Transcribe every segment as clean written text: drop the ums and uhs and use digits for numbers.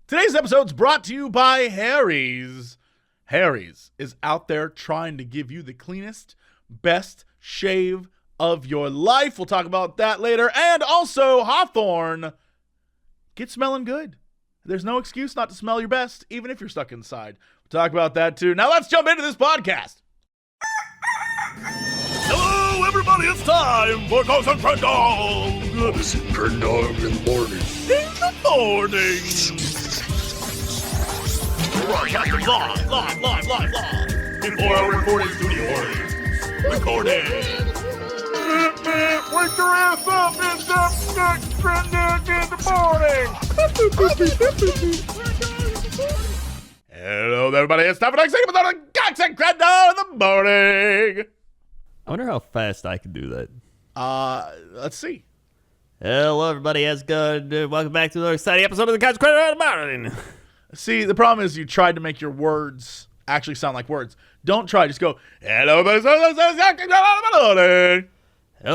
Today's episode's brought to you by Harry's. Harry's is out there trying to give you the cleanest, best shave of your life. We'll talk about that later. And also, Hawthorne, get smelling good. There's no excuse not to smell your best, even if you're stuck inside. We'll talk about that too. Now let's jump into this podcast. Hello, everybody. It's time for Cox and Crendor. This is Crendor in the morning. In the morning. Live. Before our recording studio audience. Recording. Wake your ass up. It's up next Crendor in the morning. Hello, everybody. It's time for the next segment of Cox and Crendor in the morning. I wonder how fast I can do that. Let's see. Hello, everybody. How's it going? Welcome back to another exciting episode of the Cox Crendor in the morning. See, the problem is you tried to make your words actually sound like words. Don't try. Just go, hello, everybody. Hello,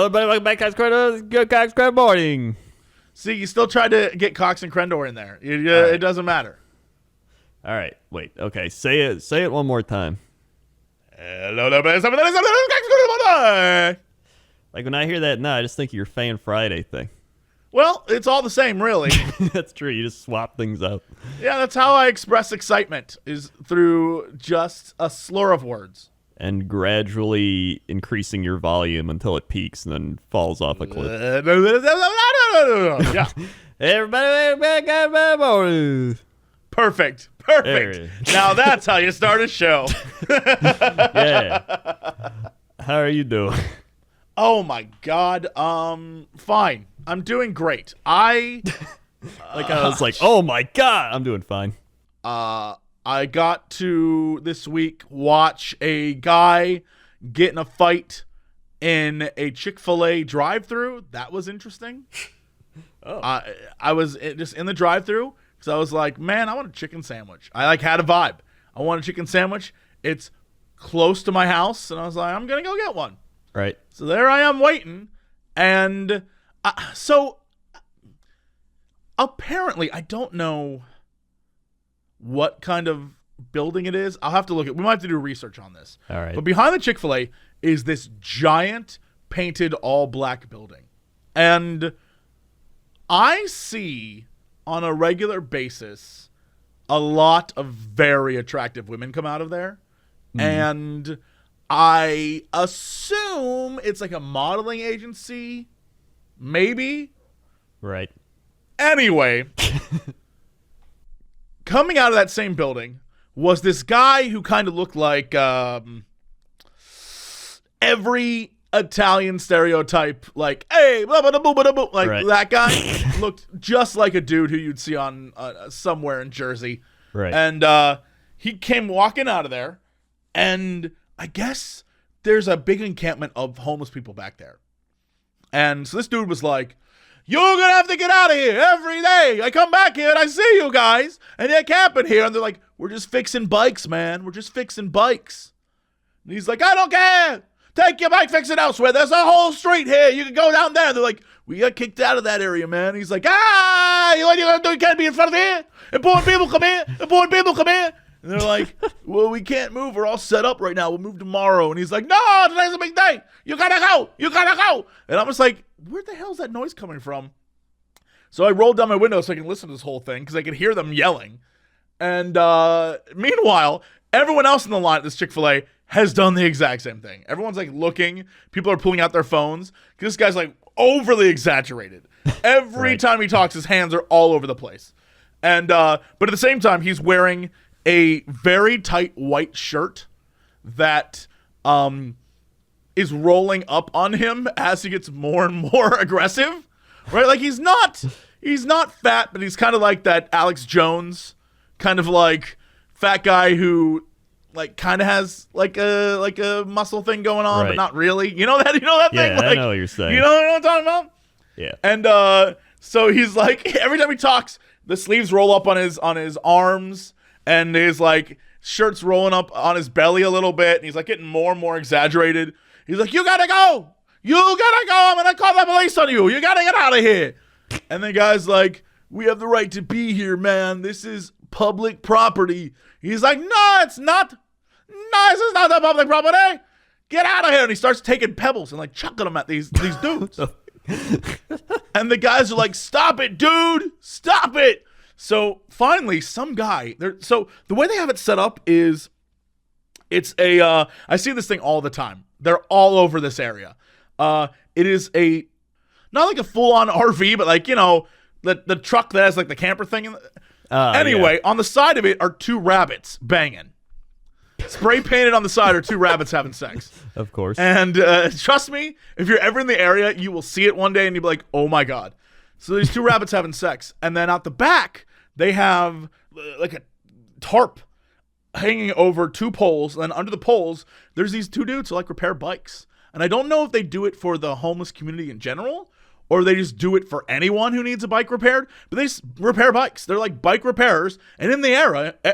everybody. Welcome back to Cox Crendor. Cox Crendor morning. See, you still tried to get Cox and Crendor in there. It doesn't matter. All right. Wait. Okay. Say it one more time. Hello, everybody. Like when I hear that now, I just think of your Fan Friday thing. Well, it's all the same, really. That's true. You just swap things out. Yeah, that's how I express excitement, is through just a slur of words. And gradually increasing your volume until it peaks and then falls off a cliff. Yeah. Everybody, Perfect. Now that's how you start a show. Yeah. How are you doing? Oh my God. Fine. I'm doing great. I was like, oh my God, I'm doing fine. I got to this week watch a guy get in a fight in a Chick-fil-A drive-thru. That was interesting. Oh. I was just in the drive-thru because I was like, man, I want a chicken sandwich. I had a vibe. I want a chicken sandwich. It's close to my house, and I was like, I'm gonna go get one. Right. So there I am waiting, and so apparently I don't know what kind of building it is. I'll have to look at. We might have to do research on this. All right. But behind the Chick-fil-A is this giant painted all black building, and I see on a regular basis a lot of very attractive women come out of there, and I assume it's like a modeling agency, maybe. Right. Anyway, coming out of that same building was this guy who kind of looked like every Italian stereotype, like, hey, blah, blah, blah, blah, blah, like right. That guy looked just like a dude who you'd see on somewhere in Jersey. Right. And he came walking out of there, and I guess there's a big encampment of homeless people back there. And so this dude was like, you're going to have to get out of here every day. I come back here and I see you guys and they're camping here. And they're like, we're just fixing bikes, man. We're just fixing bikes. And he's like, I don't care. Take your bike, fix it elsewhere. There's a whole street here. You can go down there. And they're like, we got kicked out of that area, man. And he's like, what are you going to do? You can't be in front of here. Important people come here. Important people come here. And they're like, well, we can't move. We're all set up right now. We'll move tomorrow. And he's like, no, today's a big day. You gotta go. You gotta go. And I'm just like, where the hell is that noise coming from? So I rolled down my window so I can listen to this whole thing because I could hear them yelling. And meanwhile, everyone else in the line at this Chick-fil-A has done the exact same thing. Everyone's like looking. People are pulling out their phones because this guy's like overly exaggerated. Every time he talks, his hands are all over the place. And but at the same time, he's wearing a very tight white shirt that is rolling up on him as he gets more and more aggressive, right? Like he's not fat, but he's kind of like that Alex Jones kind of like fat guy who like kind of has like a muscle thing going on, but not really. You know that thing? Yeah, Like, I know what you're saying. You know what I'm talking about? Yeah. And so he's like, every time he talks, the sleeves roll up on his arms, and his like shirt's rolling up on his belly a little bit, and he's like getting more and more exaggerated. He's like, you gotta go, I'm gonna call the police on you, you gotta get out of here. And the guy's like, we have the right to be here, man. This is public property. He's like, no, it's not. No, this is not the public property. Get out of here. And he starts taking pebbles and like chucking them at these dudes. And the guys are like, stop it, dude. Stop it. So finally, some guy, so the way they have it set up is it's I see this thing all the time. They're all over this area. It is not like a full-on RV, but like, the truck that has like the camper thing. Anyway, on the side of it are 2 rabbits banging. Spray painted on the side are 2 rabbits having sex. Of course. And trust me, if you're ever in the area, you will see it one day and you'll be like, oh my God. So these 2 rabbits having sex. And then out the back, they have like a tarp hanging over 2 poles. And under the poles, there's these 2 dudes who like repair bikes. And I don't know if they do it for the homeless community in general, or they just do it for anyone who needs a bike repaired, but they repair bikes. They're like bike repairers. And in the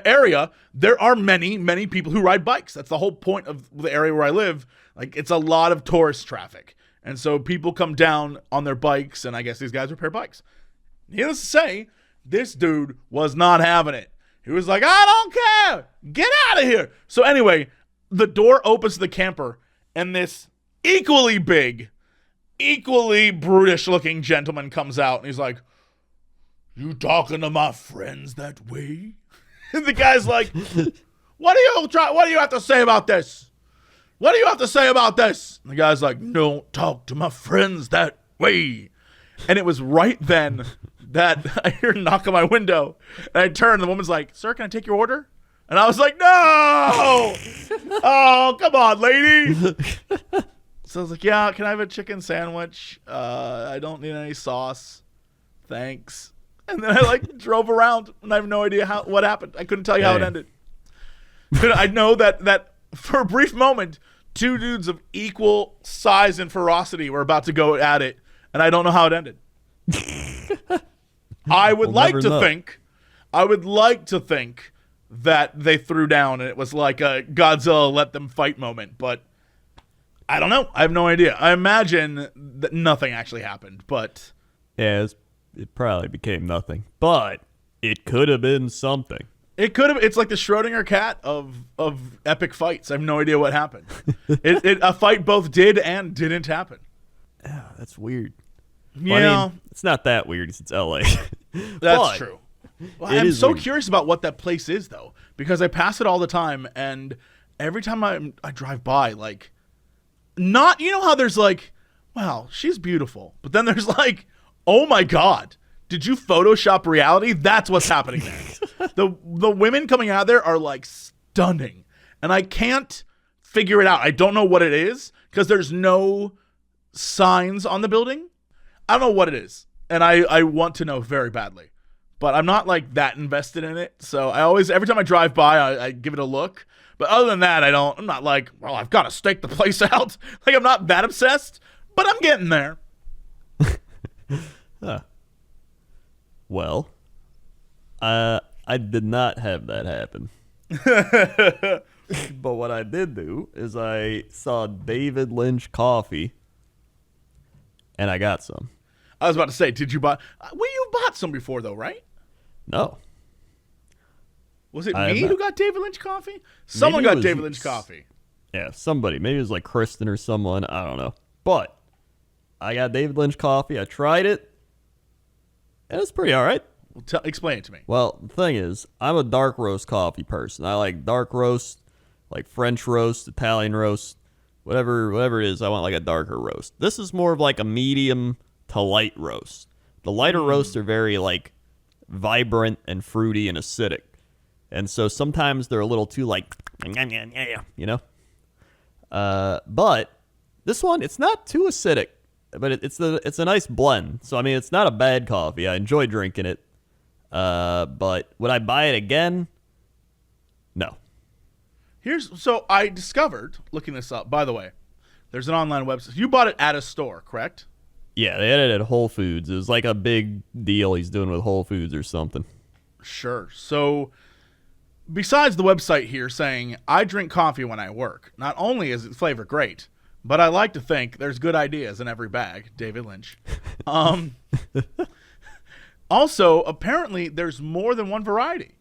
area, there are many, many people who ride bikes. That's the whole point of the area where I live. Like, it's a lot of tourist traffic. And so people come down on their bikes, and I guess these guys repair bikes. Needless to say, this dude was not having it. He was like, I don't care. Get out of here. So anyway, the door opens to the camper, and this equally big, equally brutish-looking gentleman comes out, and he's like, you talking to my friends that way? And the guy's like, what do you have to say about this? What do you have to say about this? And the guy's like, don't talk to my friends that way. And it was right then that I hear a knock on my window, and I turn, and the woman's like, sir, can I take your order? And I was like, no! Oh, come on, lady. So I was like, yeah, can I have a chicken sandwich? I don't need any sauce. Thanks. And then I like drove around, and I have no idea what happened. I couldn't tell you how it ended. But I know that for a brief moment, 2 dudes of equal size and ferocity were about to go at it, and I don't know how it ended. I would like to think that they threw down and it was like a Godzilla let them fight moment, but I don't know. I have no idea. I imagine that nothing actually happened, but yeah, it probably became nothing, but it could have been something. It could have. It's like the Schrodinger cat of epic fights. I have no idea what happened. A fight both did and didn't happen. Yeah, that's weird. Yeah, well, I mean, it's not that weird. It's LA. That's true. Well, I'm so weird. curious about what that place is, though, because I pass it all the time, and every time I drive by, like, not, you know how there's like, wow, she's beautiful, but then there's like, oh my God, did you Photoshop reality? That's what's happening there. The women coming out there are like stunning, and I can't figure it out. I don't know what it is because there's no signs on the building. I don't know what it is, and I want to know very badly. But I'm not like that invested in it. So every time I drive by, I give it a look. But other than that, I'm not like, well, I've got to stake the place out. Like, I'm not that obsessed, but I'm getting there. Well, I did not have that happen. But what I did do is I saw David Lynch coffee, and I got some. I was about to say, did you buy? Well, you bought some before, though, right? No. Was it me who got David Lynch coffee? Someone got David Lynch coffee. Yeah, somebody. Maybe it was like Kristen or someone. I don't know. But I got David Lynch coffee. I tried it, and it's pretty all right. Well, explain it to me. Well, the thing is, I'm a dark roast coffee person. I like dark roast, like French roast, Italian roast, whatever it is. I want like a darker roast. This is more of like a medium to light roast. The lighter roasts are very like vibrant and fruity and acidic, and so sometimes they're a little too like, you know. But this one, it's not too acidic, but it's a nice blend. So I mean, it's not a bad coffee. I enjoy drinking it. But would I buy it again? No. So I discovered, looking this up, by the way, there's an online website. You bought it at a store, correct? Yeah, they had it at Whole Foods. It was like a big deal he's doing with Whole Foods or something. Sure. So besides the website here saying, I drink coffee when I work, not only is its flavor great, but I like to think there's good ideas in every bag, David Lynch. Also, apparently, there's more than one variety.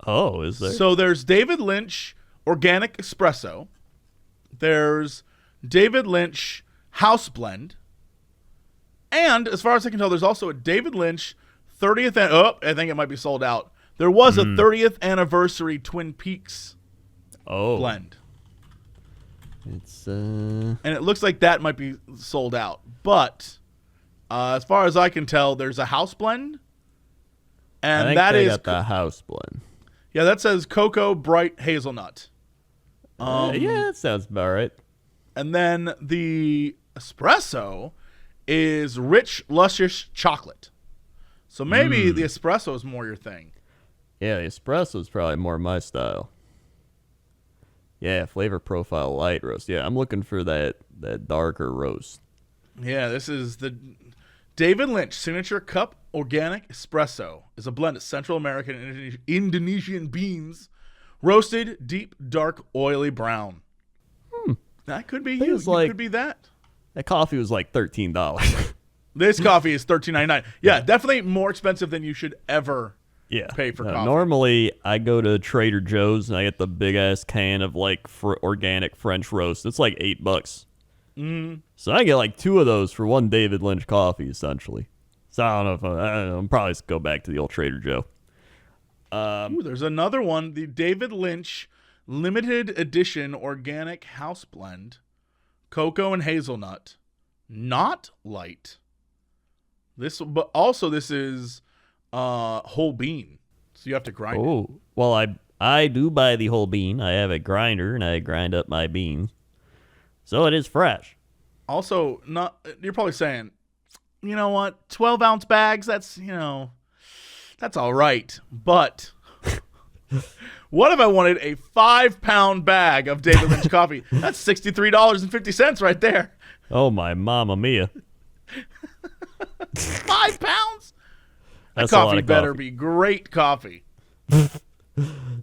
Oh, is there? So there's David Lynch Organic Espresso. There's David Lynch House Blend. And as far as I can tell, there's also a David Lynch 30th. I think it might be sold out. There was a 30th anniversary Twin Peaks blend. It's and it looks like that might be sold out. But as far as I can tell, there's a house blend, and I think that they is got the house blend. Yeah, that says cocoa bright hazelnut. Yeah, that sounds about right. And then the espresso is rich, luscious chocolate. So maybe the espresso is more your thing. Yeah, the espresso is probably more my style. Yeah, flavor profile light roast. Yeah, I'm looking for that darker roast. Yeah, this is the David Lynch Signature Cup Organic Espresso. Is a blend of Central American and Indonesian beans, roasted deep, dark, oily brown. That could be you. Like, it could be that. That coffee was like $13. This coffee is $13.99. Yeah, definitely more expensive than you should ever pay for coffee. Normally, I go to Trader Joe's and I get the big ass can of like organic French roast. It's like $8. So I get like 2 of those for one David Lynch coffee, essentially. So I don't know if I'm probably just go back to the old Trader Joe. Ooh, there's another one, the David Lynch Limited Edition Organic House Blend, cocoa and hazelnut, not light. But also this is whole bean, so you have to grind it. Oh, well, I do buy the whole bean. I have a grinder and I grind up my beans, so it is fresh. Also, you're probably saying, you know what, 12-ounce bags, that's all right. But what if I wanted a 5-pound bag of David Lynch coffee? That's $63.50 right there. Oh, my mamma mia. 5 pounds? That That's a lot coffee of better coffee. be great coffee.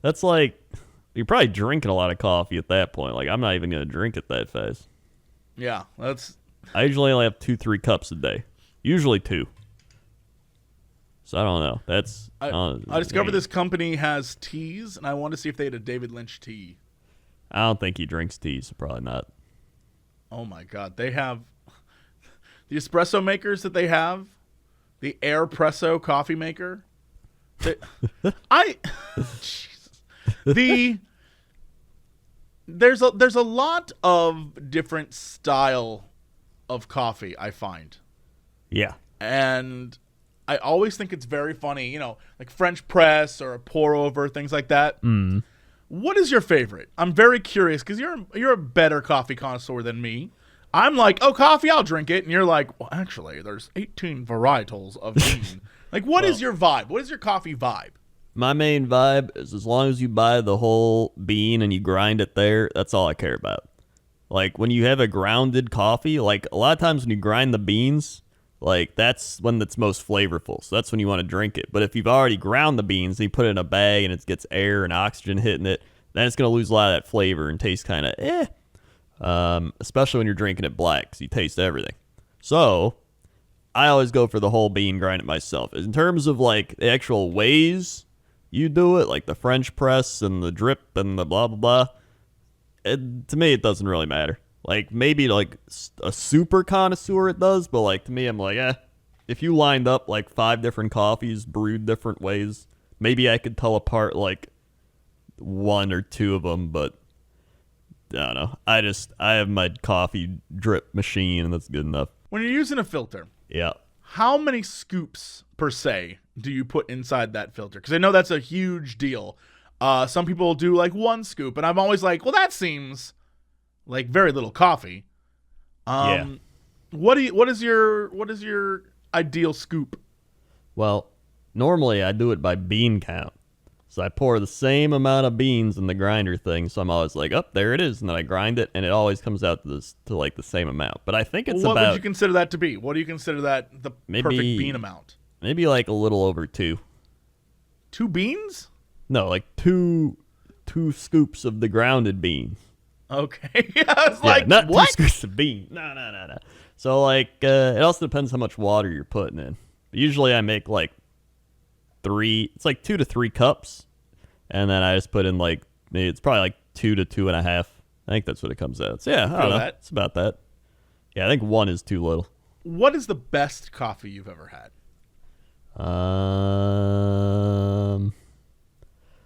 That's like, you're probably drinking a lot of coffee at that point. Like, I'm not even going to drink it that fast. Yeah, I usually only have 2-3 cups a day. Usually 2. So I don't know. I discovered this company has teas, and I wanted to see if they had a David Lynch tea. I don't think he drinks tea, so probably not. Oh my God, they have the espresso makers that they have, the Airpresso coffee maker. Jesus. There's a lot of different style of coffee, I find. Yeah. And I always think it's very funny, like French press or a pour over, things like that. What is your favorite? I'm very curious because you're a better coffee connoisseur than me. I'm like, oh, coffee, I'll drink it. And you're like, well, actually, there's 18 varietals of bean. Like, what is your vibe? What is your coffee vibe? My main vibe is as long as you buy the whole bean and you grind it there, that's all I care about. Like, when you have a grounded coffee, like, a lot of times when you grind the beans, like, that's when it's most flavorful. So that's when you want to drink it. But if you've already ground the beans and you put it in a bag and it gets air and oxygen hitting it, then it's going to lose a lot of that flavor and taste kind of especially when you're drinking it black because you taste everything. So I always go for the whole bean, grind it myself. In terms of, like, the actual ways you do it, like the French press and the drip and the blah, blah, blah, to me, it doesn't really matter. Like, maybe, like, a super connoisseur it does, but, like, to me, I'm like, if you lined up, like, 5 different coffees brewed different ways, maybe I could tell apart, like, 1 or 2 of them, but I don't know. I have my coffee drip machine, and that's good enough. When you're using a filter, Yeah. how many scoops, per se, do you put inside that filter? Because I know that's a huge deal. Some people do, like, 1 scoop, and I'm always like, well, that seems like very little coffee. Yeah. What is your ideal scoop? Well, normally I do it by bean count. So I pour the same amount of beans in the grinder thing, so I'm always like, oh, there it is, and then I grind it, and it always comes out to like the same amount. But I think it's what about... would you consider that to be? What do you consider that the perfect bean amount? Maybe like a little over 2. 2 beans? No, like two scoops of the grounded beans. Okay. I was like, not what? 2 scoops of beans. No. So, like, it also depends how much water you're putting in. Usually I make like 2 to 3 cups, and then I just put in like maybe it's probably like 2 to 2.5. I think that's what it comes out. So yeah, I don't know. It's about that. Yeah, I think 1 is too little. What is the best coffee you've ever had?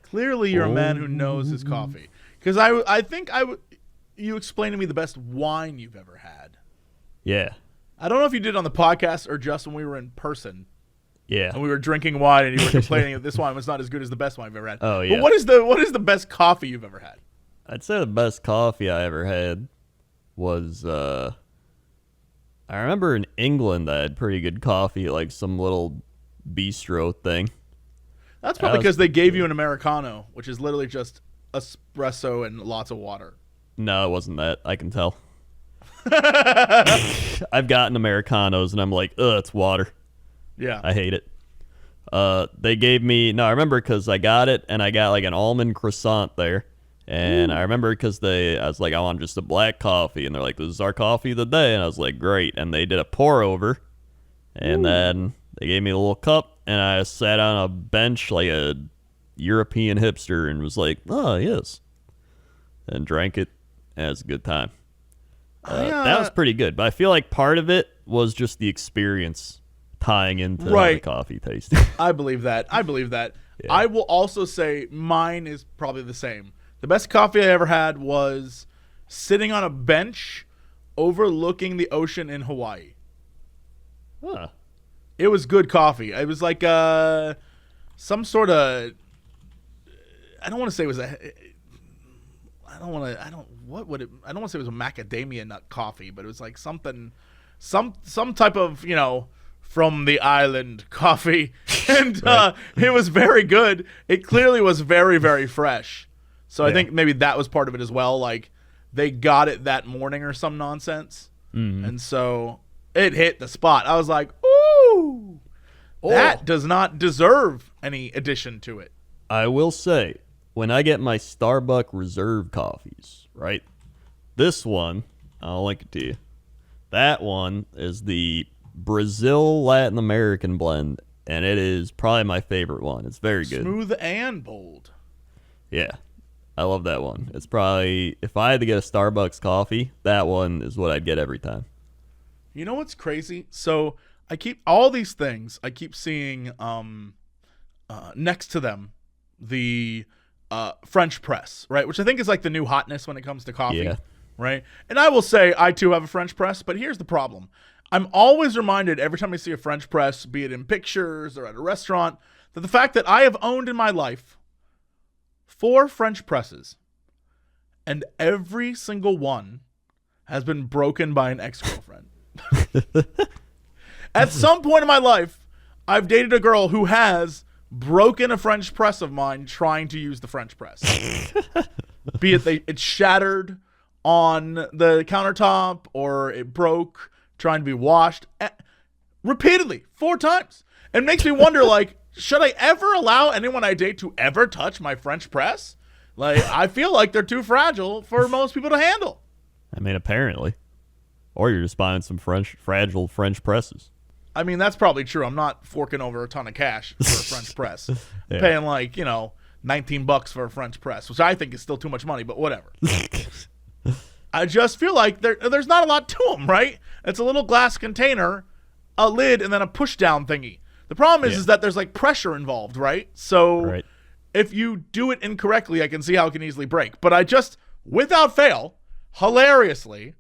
Clearly, you're a man who knows his coffee. Because I think you explained to me the best wine you've ever had. Yeah. I don't know if you did it on the podcast or just when we were in person. Yeah. And we were drinking wine, and you were complaining that this wine was not as good as the best wine you've ever had. Oh yeah. But what is the best coffee you've ever had? I'd say the best coffee I ever had was I remember in England I had pretty good coffee, like some little bistro thing. That's probably because they gave you an Americano, which is literally just espresso and lots of water. No, it wasn't that. I can tell. I've gotten Americanos, and I'm like, ugh, it's water. Yeah. I hate it. They gave me... No, I remember because I got it, and I got like an almond croissant there. And I remember because I was like, I want just a black coffee. And they're like, this is our coffee of the day. And I was like, great. And they did a pour over. And then they gave me a little cup. And I sat on a bench like a European hipster and was like, oh, yes. And drank it. And it was a good time. That was pretty good. But I feel like part of it was just the experience tying into the coffee tasting. I believe that. Yeah. I will also say mine is probably the same. The best coffee I ever had was sitting on a bench overlooking the ocean in Hawaii. Huh. It was good coffee. It was like some sort of... I don't want to say it was a... I don't want to say it was a macadamia nut coffee, but it was like something, some type of, from the island coffee. And it was very good. It clearly was very, very fresh. So I think maybe that was part of it as well. Like they got it that morning or some nonsense. Mm-hmm. And so it hit the spot. I was like, ooh, that does not deserve any addition to it. I will say, when I get my Starbucks Reserve coffees, right? This one, I'll link it to you. That one is the Brazil Latin American blend, and it is probably my favorite one. It's very good. Smooth and bold. Yeah. I love that one. It's probably, if I had to get a Starbucks coffee, that one is what I'd get every time. You know what's crazy? So I keep all these things. I keep seeing next to them the French press, right? Which I think is like the new hotness when it comes to coffee, right? And I will say I too have a French press, but here's the problem. I'm always reminded every time I see a French press, be it in pictures or at a restaurant, that the fact that I have owned in my life 4 French presses, and every single one has been broken by an ex-girlfriend. At some point in my life, I've dated a girl who has broken a French press of mine trying to use the French press. Be it it's shattered on the countertop or it broke trying to be washed repeatedly 4 times. It makes me wonder, like, should I ever allow anyone I date to ever touch my French press? Like, I feel like they're too fragile for most people to handle. I mean, apparently. Or you're just buying some fragile French presses. I mean, that's probably true. I'm not forking over a ton of cash for a French press. Paying like, $19 for a French press, which I think is still too much money, but whatever. I just feel like there's not a lot to them, right? It's a little glass container, a lid, and then a push-down thingy. The problem is that there's like pressure involved, right? So if you do it incorrectly, I can see how it can easily break. But I just, without fail, hilariously,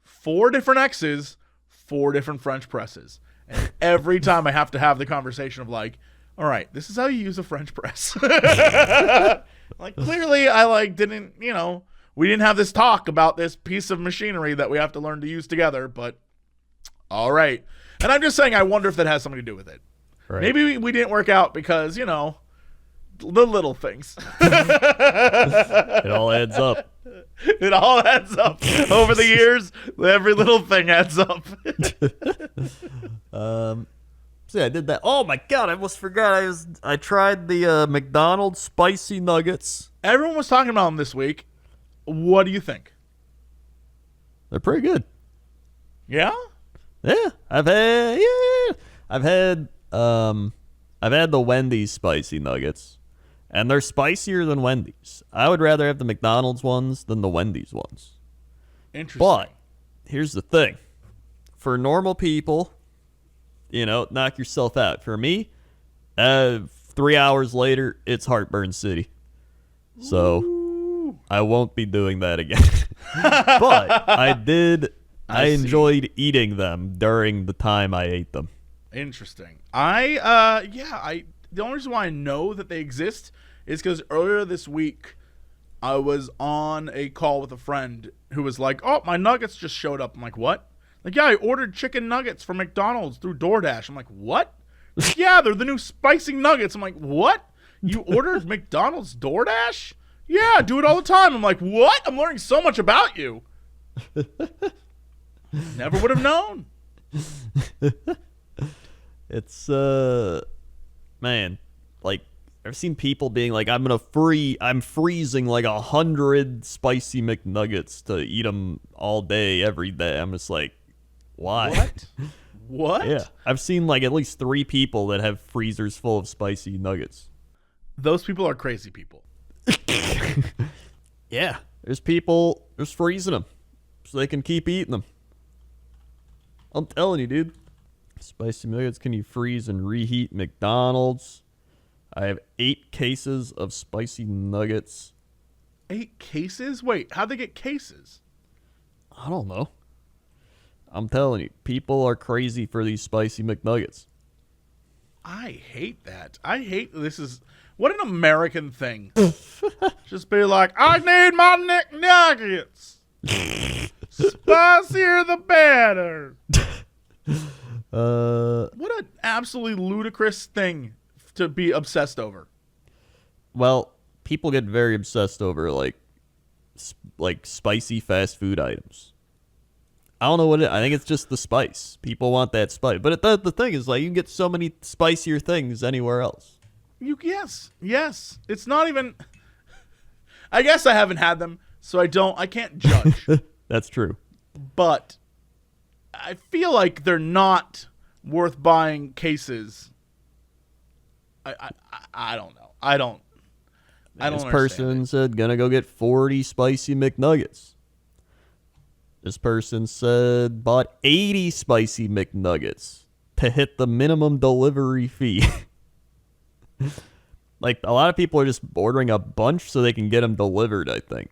4 different X's, 4 different French presses. And every time I have to have the conversation of like, all right, this is how you use a French press. Like, clearly I didn't, we didn't have this talk about this piece of machinery that we have to learn to use together, but all right. And I'm just saying, I wonder if that has something to do with it. Right. Maybe we didn't work out because, the little things. It all adds up. It all adds up. Over the years, every little thing adds up. See, I did that. Oh my God, I almost forgot. I tried the McDonald's spicy nuggets. Everyone was talking about them this week. What do you think? They're pretty good. Yeah? Yeah. I've had the Wendy's spicy nuggets, and they're spicier than Wendy's. I would rather have the McDonald's ones than the Wendy's ones. Interesting. But here's the thing. For normal people, knock yourself out. For me, 3 hours later, it's heartburn city. So Ooh. I won't be doing that again. But I enjoyed eating them during the time I ate them. Interesting. The only reason why I know that they exist is because earlier this week I was on a call with a friend who was like, "Oh, my nuggets just showed up." I'm like, "What?" Like, "Yeah, I ordered chicken nuggets from McDonald's through DoorDash." I'm like, "What?" Like, "Yeah, they're the new spicy nuggets." I'm like, "What? You ordered McDonald's DoorDash?" "Yeah, I do it all the time." I'm like, "What? I'm learning so much about you." Never would have known. It's man, like I've seen people being like, I'm freezing like 100 spicy McNuggets to eat them all day, every day. I'm just like, why? What? Yeah, I've seen like at least 3 people that have freezers full of spicy nuggets. Those people are crazy people. Yeah, there's people just freezing them so they can keep eating them. I'm telling you, dude. Spicy nuggets, can you freeze and reheat McDonald's? I have 8 cases of spicy nuggets. 8 cases? Wait, how'd they get cases? I don't know. I'm telling you, people are crazy for these spicy McNuggets. I hate that. This is, what an American thing. Just be like, "I need my McNuggets. Spicier the better." What an absolutely ludicrous thing to be obsessed over. Well, people get very obsessed over like spicy fast food items. I don't know what I think it's just the spice. People want that spice. But the thing is, like, you can get so many spicier things anywhere else. Yes. It's not even, I guess I haven't had them, so I can't judge. That's true. But I feel like they're not worth buying cases. I don't know. I don't This understand person said, gonna go get 40 spicy McNuggets. This person said, bought 80 spicy McNuggets to hit the minimum delivery fee. Like, a lot of people are just ordering a bunch so they can get them delivered, I think.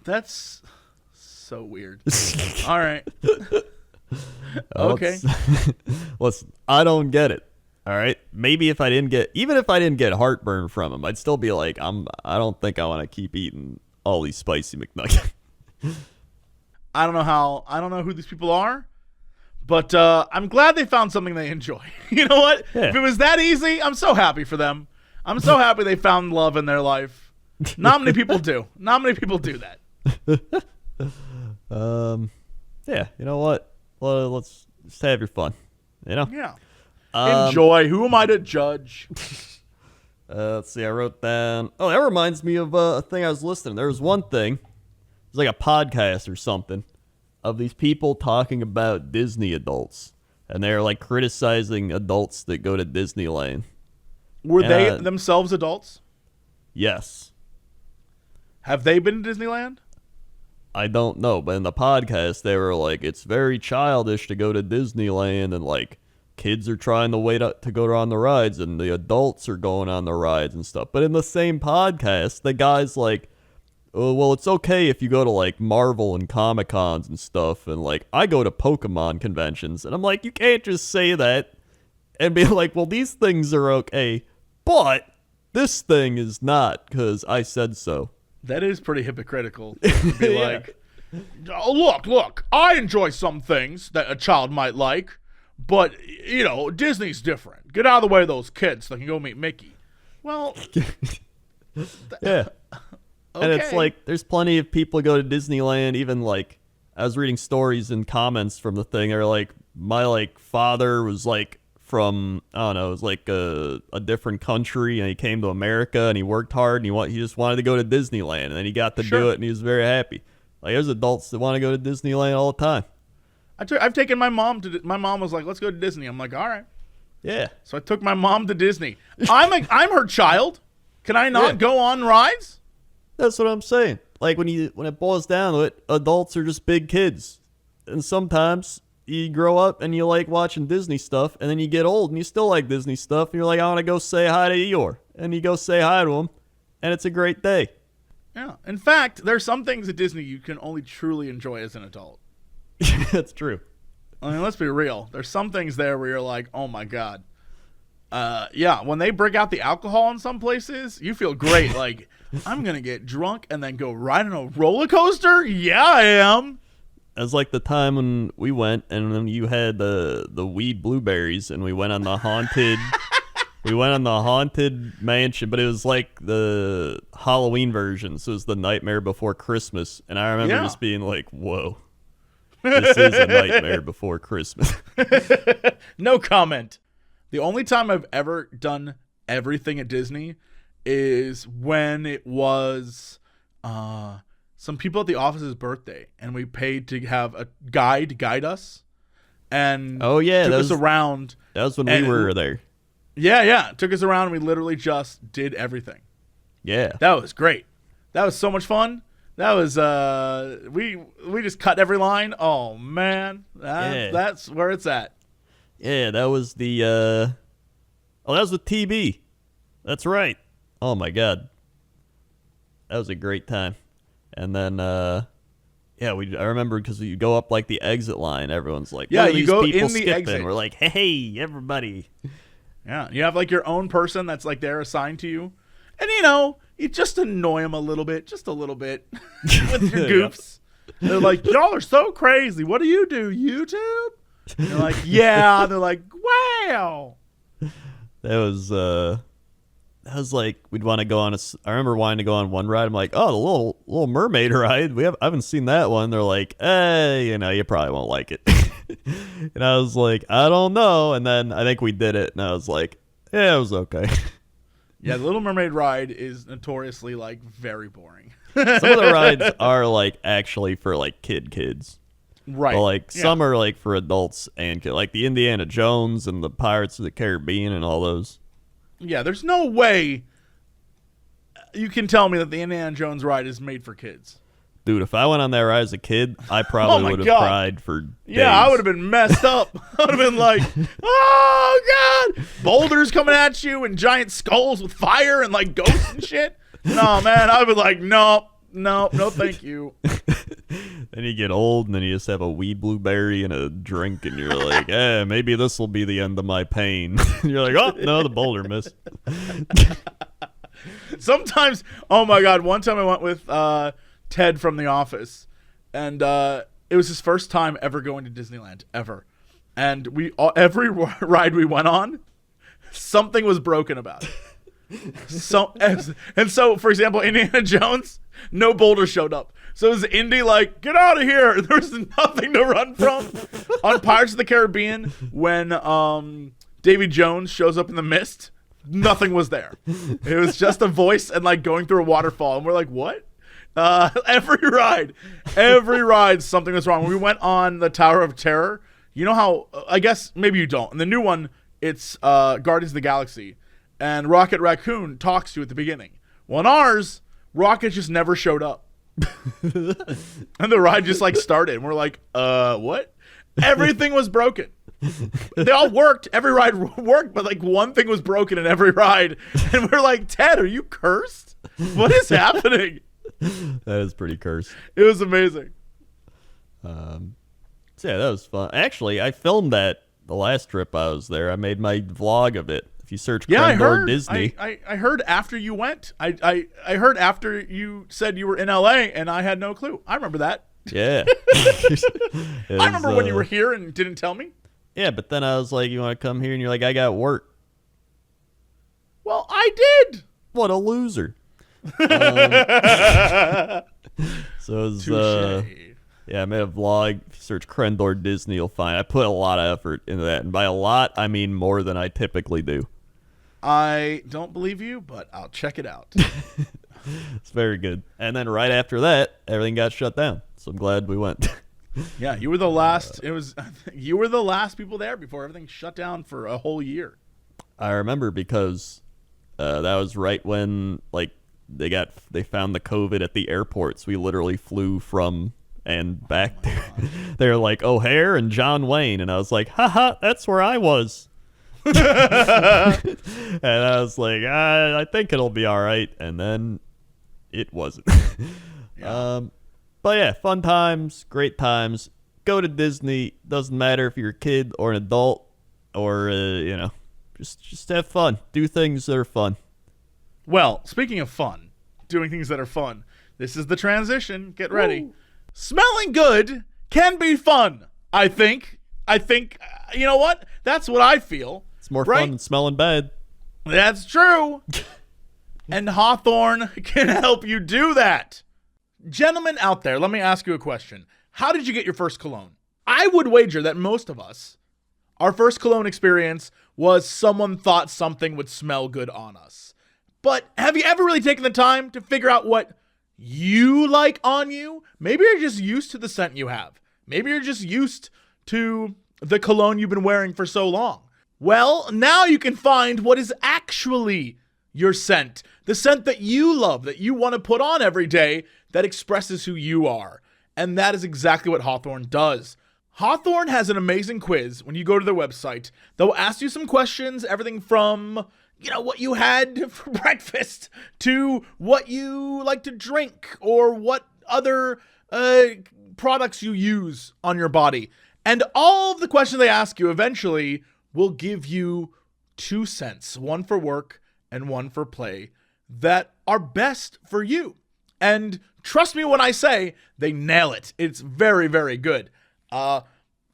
That's so weird. All right. Okay. Listen, I don't get it. All right. Maybe even if I didn't get heartburn from them, I'd still be like, I don't think I want to keep eating all these spicy McNuggets. I don't know who these people are, but I'm glad they found something they enjoy. You know what? Yeah. If it was that easy, I'm so happy for them. I'm so happy they found love in their life. Not many people do. Not many people do that. Yeah, you know what? Well, let's just have your fun. You know? Yeah. Enjoy. Who am I to judge? Let's see. I wrote down. Oh, that reminds me of a thing I was listening. There was one thing. It was like a podcast or something of these people talking about Disney adults, and they're like criticizing adults that go to Disneyland. Were they themselves adults? Yes. Have they been to Disneyland? I don't know, but in the podcast they were like, it's very childish to go to Disneyland, and like kids are trying to wait to go on the rides, and the adults are going on the rides and stuff. But in the same podcast, the guy's like, oh, well, it's okay if you go to like Marvel and Comic Cons and stuff, and like I go to Pokemon conventions, and I'm like, you can't just say that and be like, well, these things are okay, but this thing is not because I said so. That is pretty hypocritical to be like, oh, look, I enjoy some things that a child might like, but, you know, Disney's different. Get out of the way of those kids so they can go meet Mickey. Well, yeah. Okay. And it's like, there's plenty of people who go to Disneyland, even like, I was reading stories and comments from the thing, they're like, my like father was like from, I don't know, it was like a different country, and he came to America, and he worked hard, and he just wanted to go to Disneyland, and then he got to do it, and he was very happy. Like, there's adults that want to go to Disneyland all the time. I've taken my mom to. My mom was like, "Let's go to Disney." I'm like, "All right." Yeah. So I took my mom to Disney. I'm her child. Can I not Yeah. go on rides? That's what I'm saying. Like when it boils down to it, adults are just big kids. And sometimes you grow up and you like watching Disney stuff, and then you get old and you still like Disney stuff, and you're like, I want to go say hi to Eeyore. And you go say hi to him, and it's a great day. Yeah. In fact, there's some things at Disney you can only truly enjoy as an adult. That's true. I mean, let's be real. There's some things there where you're like, oh my God. Yeah, when they break out the alcohol in some places, you feel great. Like, I'm going to get drunk and then go ride on a roller coaster? Yeah, I am. It was like the time when we went and then you had the weed blueberries and we went on the haunted mansion, but it was like the Halloween version, so it was the Nightmare Before Christmas. And I remember just being like, whoa. This is a Nightmare Before Christmas. No comment. The only time I've ever done everything at Disney is when it was some people at the office's birthday, and we paid to have a guide us. And took us around. That was when we were there. Yeah. Took us around, and we literally just did everything. Yeah. That was great. That was so much fun. That was we just cut every line. Oh man, that's where it's at. Yeah, that was that was with TB. That's right. Oh my God, that was a great time. And then I remember because you go up like the exit line. Everyone's like, yeah, you go people in the skipping. exit. We're like, hey, everybody. Yeah, you have like your own person that's like they're assigned to you, and you just annoy them a little bit with your goofs. They're like, y'all are so crazy. What do? YouTube? And you're like, yeah. And they're like, wow. That was like we'd want to go on I remember wanting to go on one ride. I'm like, oh, the little mermaid ride. I haven't seen that one. They're like, hey, you probably won't like it. And I was like, I don't know. And then I think we did it, and I was like, yeah, it was okay. Yeah, the Little Mermaid ride is notoriously like very boring. Some of the rides are like actually for like kids. Right. But like some are like for adults and kids, like the Indiana Jones and the Pirates of the Caribbean and all those. Yeah, there's no way you can tell me that the Indiana Jones ride is made for kids. Dude, if I went on that ride as a kid, I probably would have cried for days. Yeah, I would have been messed up. I would have been like, oh, God. Boulders coming at you and giant skulls with fire and like ghosts and shit. No, man, I would be like, no, thank you. Then you get old and then you just have a wee blueberry and a drink and you're like, maybe this will be the end of my pain. And you're like, oh, no, the boulder missed. Sometimes, oh, my God, one time I went with Ted from The Office, and it was his first time ever going to Disneyland ever, and every ride we went on, something was broken about it. So for example, Indiana Jones, no boulder showed up, so it was Indy like, get out of here. There was nothing to run from. On Pirates of the Caribbean, when Davy Jones shows up in the mist, nothing was there. It was just a voice and like going through a waterfall, and we're like, what? Every ride, something was wrong. When we went on the Tower of Terror, you know how, I guess maybe you don't. In the new one, it's Guardians of the Galaxy, and Rocket Raccoon talks to you at the beginning. Well, in ours, Rocket just never showed up. And the ride just like started, and we're like, what? Everything was broken. They all worked. Every ride worked, but like one thing was broken in every ride. And we're like, Ted, are you cursed? What is happening? That is pretty cursed. It was amazing. So yeah, that was fun. Actually, I filmed that the last trip I was there. I made my vlog of it. If you search Crendor Disney. I heard after you went. I heard after you said you were in LA, and I had no clue. I remember that. Yeah. I remember when you were here and didn't tell me. Yeah, but then I was like, you want to come here? And you're like, I got work. Well, I did. What a loser. So it was, I made a vlog. If you search Crendor Disney, you'll find. I put a lot of effort into that, and by a lot, I mean more than I typically do. I don't believe you, but I'll check it out. It's very good. And then right after that, everything got shut down. So I'm glad we went. Yeah, you were the last. You were the last people there before everything shut down for a whole year. I remember because that was right when like they found the COVID at the airports. We literally flew from and back there. They were like O'Hare and John Wayne, and I was like, haha, that's where I was. And I was like, I think it'll be all right, and then it wasn't. Yeah. But yeah, fun times, great times. Go to Disney. Doesn't matter if you're a kid or an adult, or just have fun. Do things that are fun. Well, speaking of fun, doing things that are fun, this is the transition. Get ready. Woo. Smelling good can be fun, I think. You know what? That's what I feel. It's more fun than smelling bad. That's true. And Hawthorne can help you do that. Gentlemen out there, let me ask you a question. How did you get your first cologne? I would wager that most of us, our first cologne experience was someone thought something would smell good on us. But have you ever really taken the time to figure out what you like on you? Maybe you're just used to the scent you have. Maybe you're just used to the cologne you've been wearing for so long. Well, now you can find what is actually your scent. The scent that you love, that you want to put on every day, that expresses who you are. And that is exactly what Hawthorne does. Hawthorne has an amazing quiz when you go to their website. They'll ask you some questions, everything from, what you had for breakfast to what you like to drink or what other products you use on your body. And all of the questions they ask you eventually will give you 2 scents, one for work and one for play, that are best for you. And trust me when I say they nail it. It's very, very good. I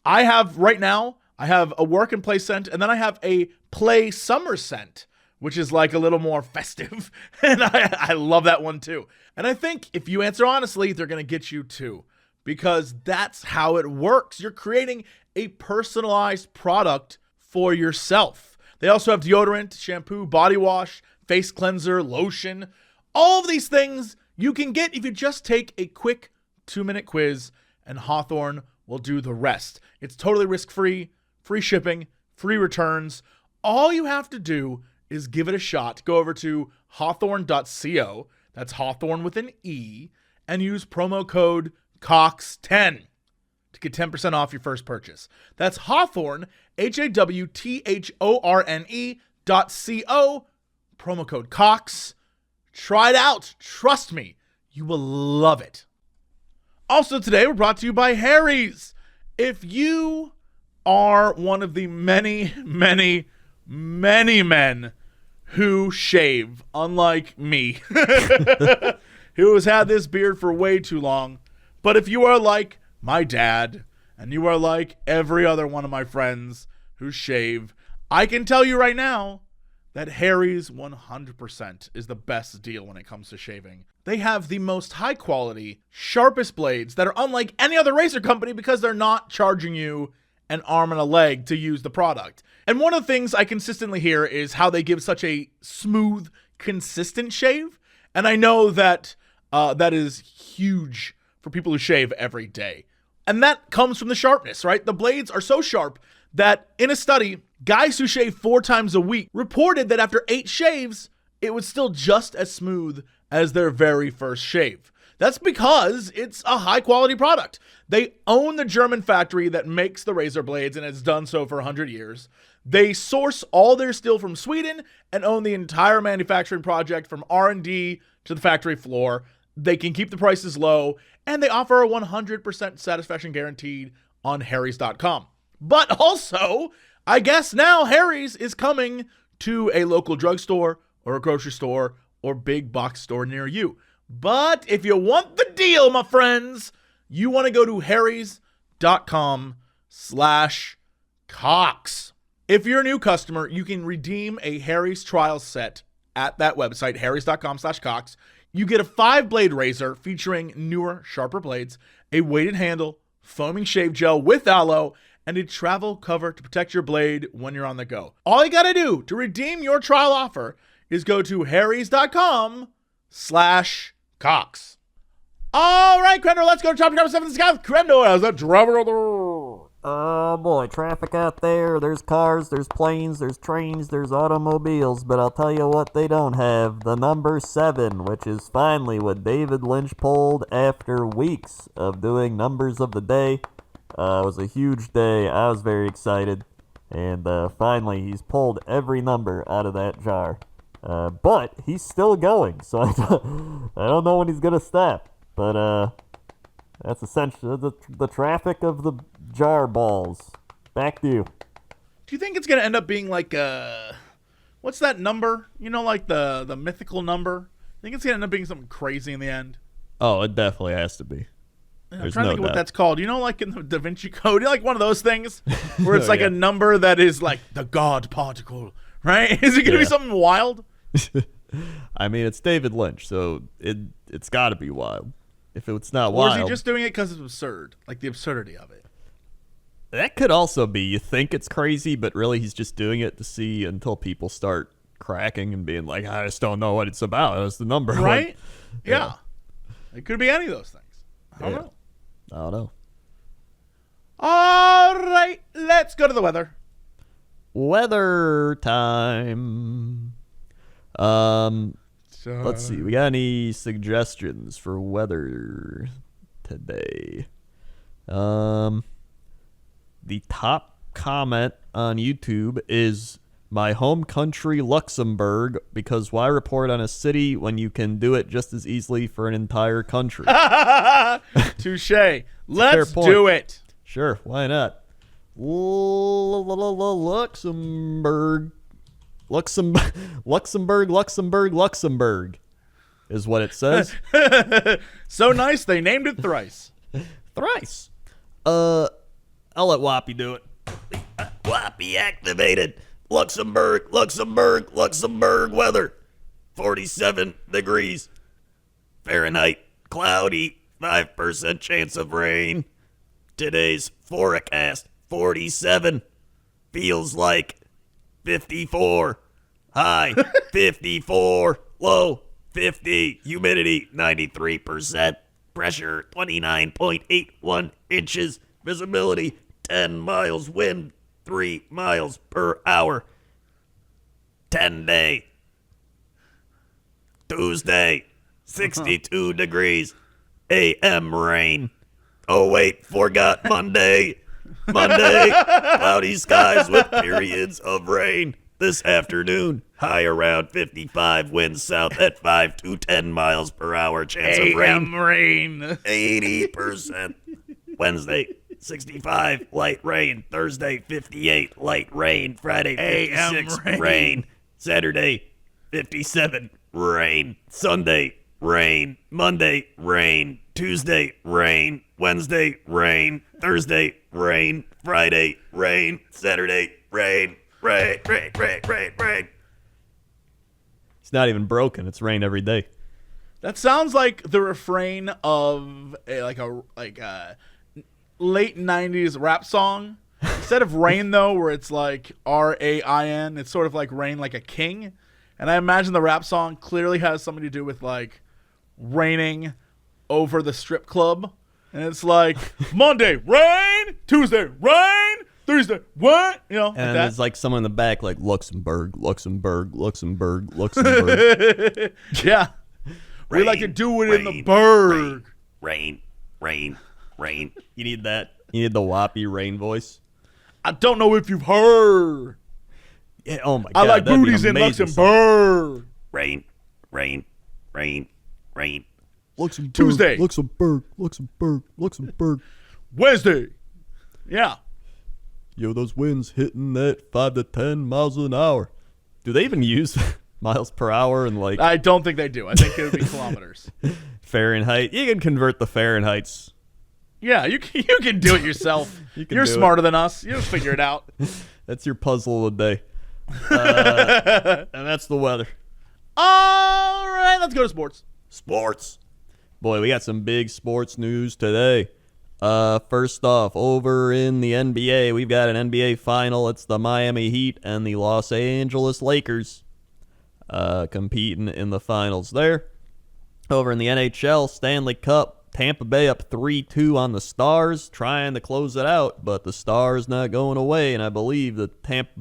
have a work and play scent, and then I have a play summer scent, which is like a little more festive. And I love that one too. And I think if you answer honestly, they're going to get you too, because that's how it works. You're creating a personalized product for yourself. They also have deodorant, shampoo, body wash, face cleanser, lotion. All of these things you can get if you just take a quick 2-minute quiz, and Hawthorne will do the rest. It's totally risk-free, free shipping, free returns. All you have to do is give it a shot. Go over to hawthorne.co, that's Hawthorne with an E, and use promo code COX10 to get 10% off your first purchase. That's Hawthorne, HAWTHORNE.co, promo code COX. Try it out. Trust me, you will love it. Also today, we're brought to you by Harry's. If you are one of the many, many, many men who shave, unlike me, who has had this beard for way too long, but if you are like my dad, and you are like every other one of my friends who shave, I can tell you right now that Harry's 100% is the best deal when it comes to shaving. They have the most high quality, sharpest blades that are unlike any other razor company because they're not charging you an arm and a leg to use the product. And one of the things I consistently hear is how they give such a smooth, consistent shave. And I know that that is huge for people who shave every day. And that comes from the sharpness, right? The blades are so sharp that in a study, guys who shave 4 times a week reported that after 8 shaves, it was still just as smooth as their very first shave. That's because it's a high quality product. They own the German factory that makes the razor blades and has done so for 100 years. They source all their steel from Sweden and own the entire manufacturing project from R&D to the factory floor. They can keep the prices low, and they offer a 100% satisfaction guaranteed on harrys.com. But also, I guess now Harry's is coming to a local drugstore or a grocery store or big box store near you. But if you want the deal, my friends, you want to go to harrys.com/Cox. If you're a new customer, you can redeem a Harry's trial set at that website, harrys.com/Cox. You get a 5-blade razor featuring newer, sharper blades, a weighted handle, foaming shave gel with aloe, and a travel cover to protect your blade when you're on the go. All you got to do to redeem your trial offer is go to harrys.com/Cox. All right, Crendor, let's go to topic number 7 in the sky with Crendor as a driver of the road. Oh boy, traffic out there. There's cars, there's planes, there's trains, there's automobiles, but I'll tell you what they don't have. The number 7, which is finally what David Lynch pulled after weeks of doing numbers of the day. It was a huge day. I was very excited. And finally, he's pulled every number out of that jar. But he's still going, so I don't know when he's going to stop. But that's essentially the traffic of the jar balls. Back to you. Do you think it's going to end up being like what's that number? You know, like the mythical number? I think it's going to end up being something crazy in the end. Oh, it definitely has to be. I'm trying to think of what that's called. You know, like in the Da Vinci Code, you know, like one of those things where it's like a number that is like the God particle, right? Is it going to be something wild? I mean, it's David Lynch, so it's got to be wild. If it's not wild, or is he just doing it because it's absurd, like the absurdity of it? That could also be. You think it's crazy, but really he's just doing it to see until people start cracking and being like, I just don't know what it's about. It's the number, right? Like, yeah, it could be any of those things. I don't know. All right, let's go to the weather. Weather time. Let's see. We got any suggestions for weather today? The top comment on YouTube is my home country, Luxembourg, because why report on a city when you can do it just as easily for an entire country? Touche. Let's do it. Sure, why not? Luxembourg. Luxembourg is what it says. So nice, they named it thrice. Thrice. I'll let Whoppy do it. Whoppy activated. Luxembourg weather. 47 degrees. Fahrenheit. Cloudy. 5% chance of rain. Today's forecast. 47. Feels like 54. High 54. Low 50. Humidity 93%. Pressure 29.81 inches. Visibility 10 miles. Wind 3 miles per hour. 10-day. Tuesday 62 degrees. AM rain. Oh wait, forgot Monday. Cloudy skies with periods of rain. This afternoon, high around 55, winds south at 5 to 10 miles per hour. Chance of rain 80%. Wednesday, 65, light rain. Thursday, 58, light rain. Friday, 56, rain. Saturday, 57, rain. Sunday, rain. Monday, rain. Tuesday, rain. Wednesday, rain. Thursday, rain. Friday, rain. Saturday, rain. Rain. It's not even broken. It's rain every day. That sounds like the refrain of a late 90s rap song. Instead of rain, though, where it's like R-A-I-N, it's sort of like rain like a king. And I imagine the rap song clearly has something to do with like raining over the strip club. And it's like Monday, rain, Tuesday, rain, Thursday, what? You know, and like there's like someone in the back like Luxembourg. Yeah. We like to do it in the Berg. Rain. You need that. You need the whoppy rain voice. I don't know if you've heard. Yeah, oh my God. I like booties in Luxembourg. Rain. Luxembourg, Tuesday. Luxembourg. Wednesday. Yeah. Yo, those winds hitting at 5 to 10 miles an hour. Do they even use miles per hour and like? I don't think they do. I think it would be kilometers. Fahrenheit. You can convert the Fahrenheits. Yeah, you can do it yourself. You're smarter than us. You'll figure it out. That's your puzzle of the day. And that's the weather. All right, let's go to sports. Sports. Boy, we got some big sports news today. First off, over in the NBA, we've got an NBA final. It's the Miami Heat and the Los Angeles Lakers competing in the finals there. Over in the NHL, Stanley Cup, Tampa Bay up 3-2 on the Stars, trying to close it out, but the Stars not going away, and I believe that Tampa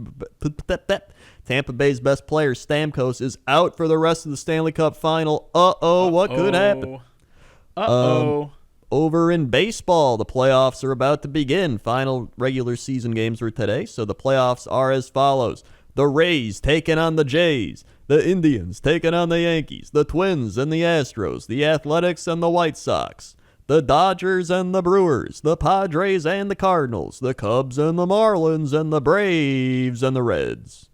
Bay's best player, Stamkos, is out for the rest of the Stanley Cup Final. What could happen? Over in baseball, the playoffs are about to begin. Final regular season games were today, so the playoffs are as follows. The Rays taking on the Jays. The Indians taking on the Yankees. The Twins and the Astros. The Athletics and the White Sox. The Dodgers and the Brewers. The Padres and the Cardinals. The Cubs and the Marlins. And the Braves and the Reds.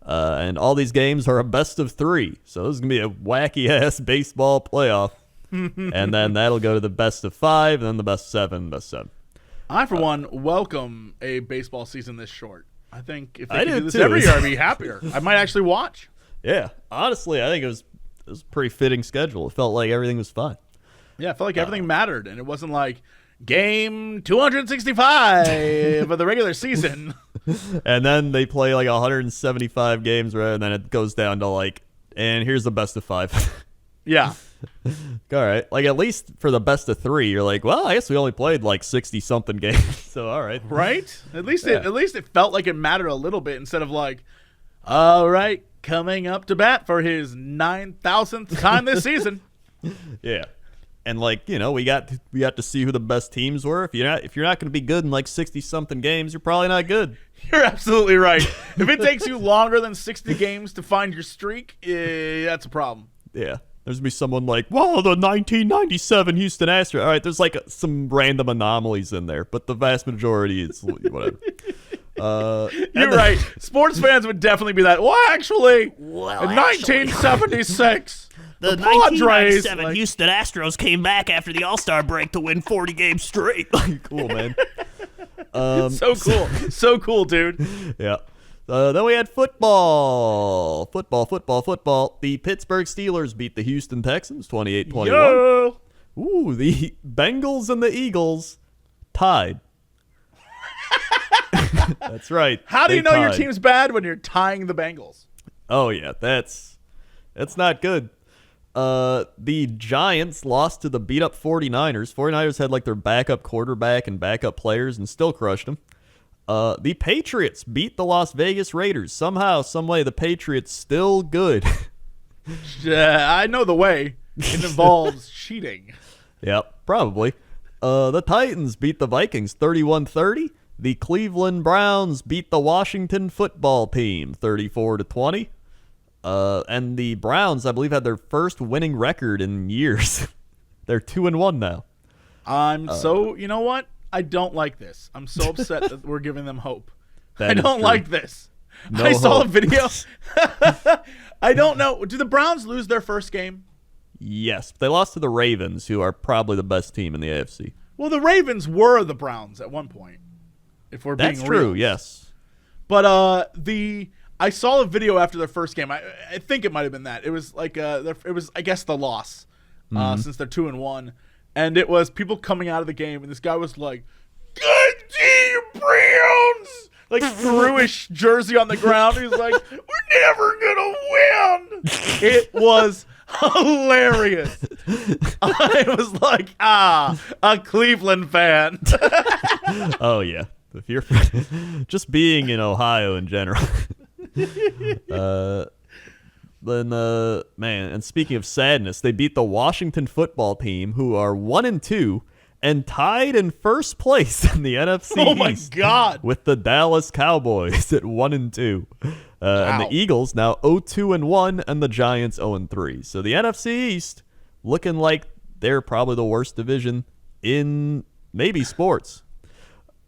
And all these games are a best of 3. So this is going to be a wacky-ass baseball playoff. And then that'll go to the best of 5, and then the best of 7, best of 7. I, for one, welcome a baseball season this short. I think if they I could do do this too. every year, I'd be happier. I might actually watch. Yeah, honestly, I think it was a pretty fitting schedule. It felt like everything was fine. Yeah, I felt like everything mattered, and it wasn't like game 265 of the regular season. And then they play like 175 games, right? And then it goes down to like, and here's the best of 5. Yeah. All right. Like, at least for the best of 3, you're like, well, I guess we only played like 60-something games. So, all right. Right? At least it felt like it mattered a little bit instead of like, all right, coming up to bat for his 9,000th time this season. Yeah. And like, you know, we got to see who the best teams were. If you're not going to be good in like 60-something games, you're probably not good. You're absolutely right. If it takes you longer than 60 games to find your streak, that's a problem. Yeah. There's going to be someone like, well, the 1997 Houston Astros. All right, there's like some random anomalies in there, but the vast majority is whatever. You're right. Sports fans would definitely be that. Well, actually, in 1976, The Padres, 1997 Houston Astros came back after the All-Star break to win 40 games straight. Cool, man. So cool. So cool, dude. Yeah. Then we had football. The Pittsburgh Steelers beat the Houston Texans 28-21. Yo! Ooh, the Bengals and the Eagles tied. That's right. How do They you know your tied. team's bad when you're tying the Bengals? Oh, yeah. That's not good. The Giants lost to the beat-up 49ers. 49ers had like their backup quarterback and backup players and still crushed them. The Patriots beat the Las Vegas Raiders. Somehow, someway, the Patriots still good. I know the way. It involves cheating. Yep, probably. The Titans beat the Vikings 31-30. The Cleveland Browns beat the Washington football team 34-20. And the Browns, I believe, had their first winning record in years. They're 2-1 now. You know what? I don't like this. I'm so upset that we're giving them hope. That I is don't true. like this. No I saw a hope. video. I don't know. Do the Browns lose their first game? Yes, they lost to the Ravens, who are probably the best team in the AFC. Well, the Ravens were the Browns at one point. If we're That's being true, real. yes. But I saw a video after their first game. I think it might have been that. It was like it was, I guess, the loss since they're 2-1, and it was people coming out of the game, and this guy was like, "Good team, Browns!" Like threw his jersey on the ground. He was like, "We're never gonna win." It was hilarious. I was like, a Cleveland fan. Oh, yeah. If you're just being in Ohio in general. Then, man, and speaking of sadness, they beat the Washington football team, who are 1-2, and tied in first place in the NFC Oh my East God. with the Dallas Cowboys at 1-2. And the Eagles now 0-2-1, and the Giants 0-3. So the NFC East looking like they're probably the worst division in maybe sports.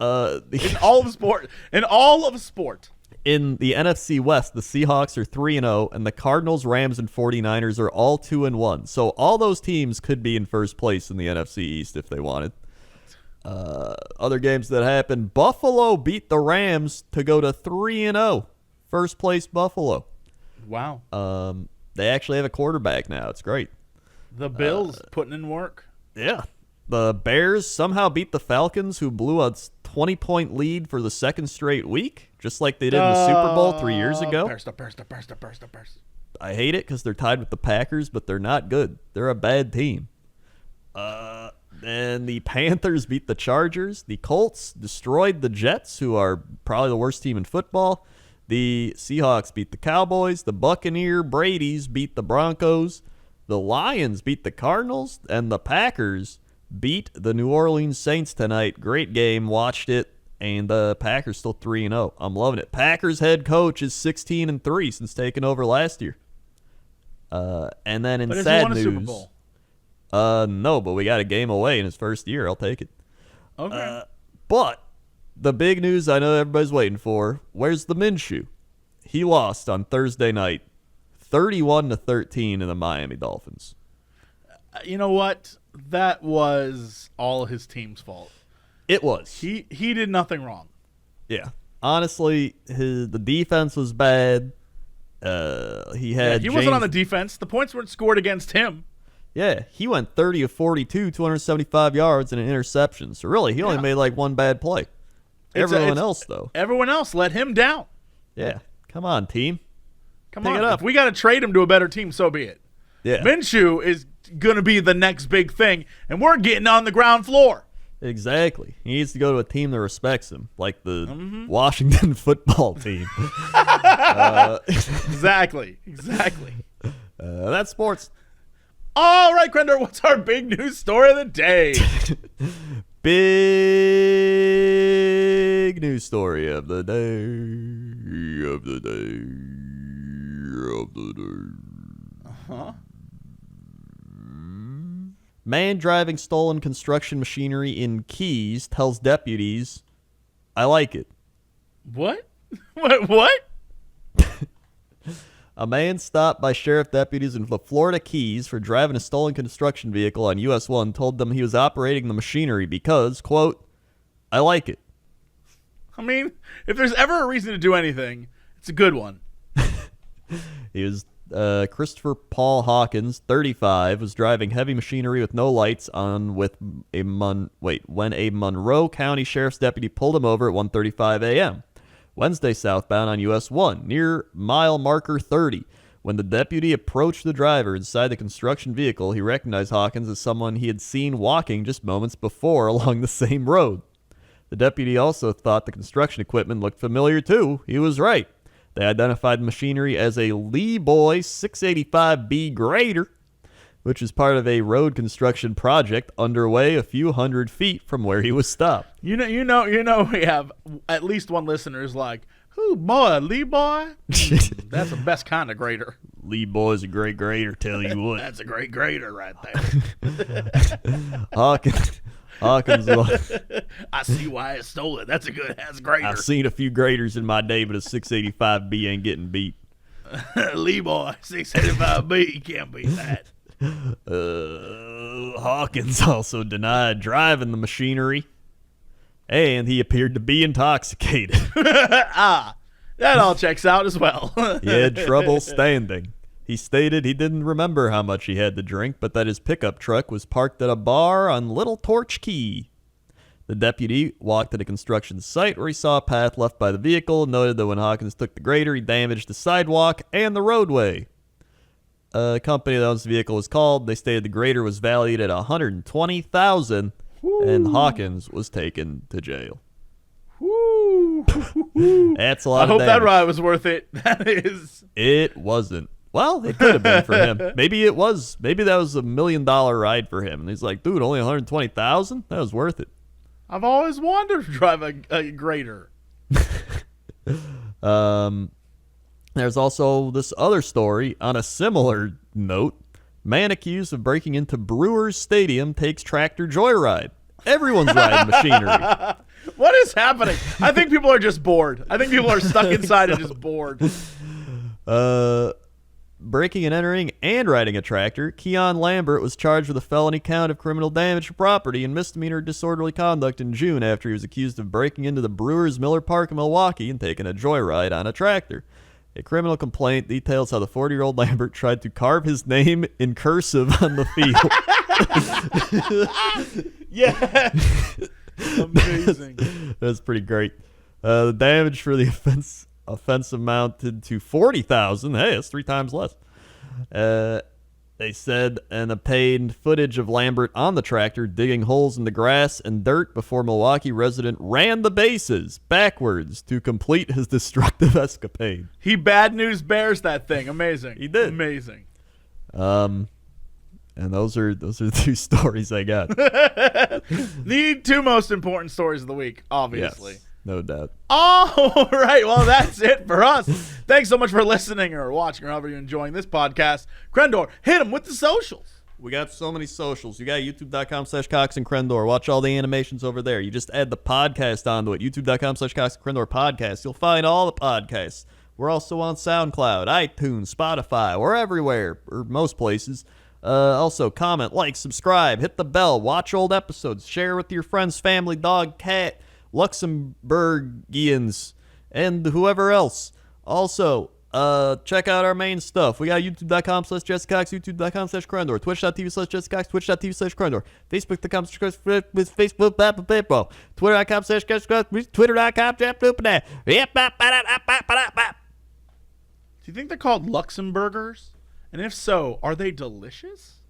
In all of sport. In all of sport. In the NFC West, the Seahawks are 3-0, and the Cardinals, Rams, and 49ers are all 2-1. So all those teams could be in first place in the NFC East if they wanted. Other games that happened, Buffalo beat the Rams to go to 3-0. First place Buffalo. Wow. They actually have a quarterback now. It's great. The Bills putting in work. Yeah. The Bears somehow beat the Falcons, who blew a 20-point lead for the second straight week, just like they did in the Super Bowl 3 years ago. Bears. I hate it because they're tied with the Packers, but they're not good. They're a bad team. And the Panthers beat the Chargers. The Colts destroyed the Jets, who are probably the worst team in football. The Seahawks beat the Cowboys. The Buccaneer Brady's beat the Broncos. The Lions beat the Cardinals. And the Packers beat the New Orleans Saints tonight. Great game. Watched it. And the Packers still 3-0. I'm loving it. Packers head coach is 16-3 since taking over last year. And then in But has sad he won a news, Super Bowl? no, but we got a game away in his first year. I'll take it. Okay. But the big news I know everybody's waiting for, where's the Minshew? He lost on Thursday night, 31-13 in the Miami Dolphins. You know what? That was all his team's fault. It was. He did nothing wrong. Yeah. Honestly, the defense was bad. He wasn't on the defense. The points weren't scored against him. Yeah, he went 30 of 42, 275 yards and an interception. So really, he only made like one bad play. Everyone else, though. Everyone else let him down. Yeah. Come on, team. Come Pick on. it up. If we got to trade him to a better team, so be it. Yeah. Minshew is going to be the next big thing, and we're getting on the ground floor. Exactly. He needs to go to a team that respects him, like the Washington football team. Exactly. That's sports. All right, Crendor, what's our big news story of the day? Big news story of the day. Huh? Man driving stolen construction machinery in Keys tells deputies, I like it. What? What? A man stopped by sheriff deputies in the Florida Keys for driving a stolen construction vehicle on US 1 told them he was operating the machinery because, quote, I like it. I mean, if there's ever a reason to do anything, it's a good one. He was Christopher Paul Hawkins, 35, was driving heavy machinery with no lights on when a Monroe County Sheriff's deputy pulled him over at 1:35 a.m. Wednesday southbound on US 1 near mile marker 30. When the deputy approached the driver inside the construction vehicle, he recognized Hawkins as someone he had seen walking just moments before along the same road. The deputy also thought the construction equipment looked familiar too. He was right. They identified the machinery as a Lee Boy 685B grader, which is part of a road construction project underway a few hundred feet from where he was stopped. You know, we have at least one listener is like, "Who boy, Lee Boy? That's the best kind of grader. Lee Boy's a great grader, tell you what." That's a great grader right there." Hawkins. I see why it stole it. That's a good ass grader. I've seen a few graders in my day, but a 685B ain't getting beat. Lee Boy 685B, you can't beat that. Hawkins also denied driving the machinery, and he appeared to be intoxicated. That all checks out as well. He had trouble standing. He stated he didn't remember how much he had to drink, but that his pickup truck was parked at a bar on Little Torch Key. The deputy walked to the construction site where he saw a path left by the vehicle and noted that when Hawkins took the grader, he damaged the sidewalk and the roadway. A company that owns the vehicle was called. They stated the grader was valued at $120,000, and Hawkins was taken to jail. Woo. That's a lot I of hope that damage. ride was worth it. That is. It wasn't. Well, it could have been for him. Maybe it was. Maybe that was $1 million ride for him. And he's like, dude, only $120,000? That was worth it. I've always wanted to drive a grader. There's also this other story on a similar note. Man accused of breaking into Brewers Stadium takes tractor joyride. Everyone's riding machinery. What is happening? I think people are just bored. I think people are stuck inside and just bored. Breaking and entering and riding a tractor, Keon Lambert was charged with a felony count of criminal damage to property and misdemeanor disorderly conduct in June after he was accused of breaking into the Brewers Miller Park in Milwaukee and taking a joyride on a tractor. A criminal complaint details how the 40-year-old Lambert tried to carve his name in cursive on the field. Yeah. Amazing. That's pretty great. The damage for the offense amounted to $40,000. Hey, that's 3 times less. They said an obtained footage of Lambert on the tractor digging holes in the grass and dirt before Milwaukee resident ran the bases backwards to complete his destructive escapade. He bad news bears that thing. Amazing. He did. Amazing. And those are the 2 stories I got. The 2 most important stories of the week, obviously. Yes, no doubt. All right. Well, that's it for us. Thanks so much for listening or watching or however you're enjoying this podcast. Crendor, hit him with the socials. We got so many socials. You got youtube.com/Cox and Crendor. Watch all the animations over there. You just add the podcast onto it. youtube.com/Cox and Crendor podcast. You'll find all the podcasts. We're also on SoundCloud, iTunes, Spotify. We're everywhere, or most places. Also, comment, like, subscribe, hit the bell, watch old episodes, share with your friends, family, dog, cat, Luxembourgians, and whoever else. Also, check out our main stuff. We got youtube.com/JesseCox, youtube.com/Crendor, twitch.tv/JesseCox, twitch.tv/Crendor, facebook.com/Facebook, twitter.com/JesseCox, twitter.com/JesseCox. Do you think they're called Luxembourgers? And if so, are they delicious?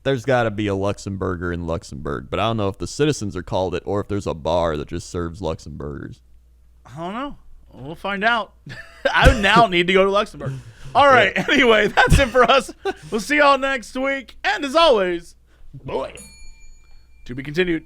There's got to be a Luxemburger in Luxembourg, but I don't know if the citizens are called it or if there's a bar that just serves Luxemburgers. I don't know. We'll find out. I now need to go to Luxembourg. All right. Anyway, that's it for us. We'll see y'all next week. And as always, boy, to be continued.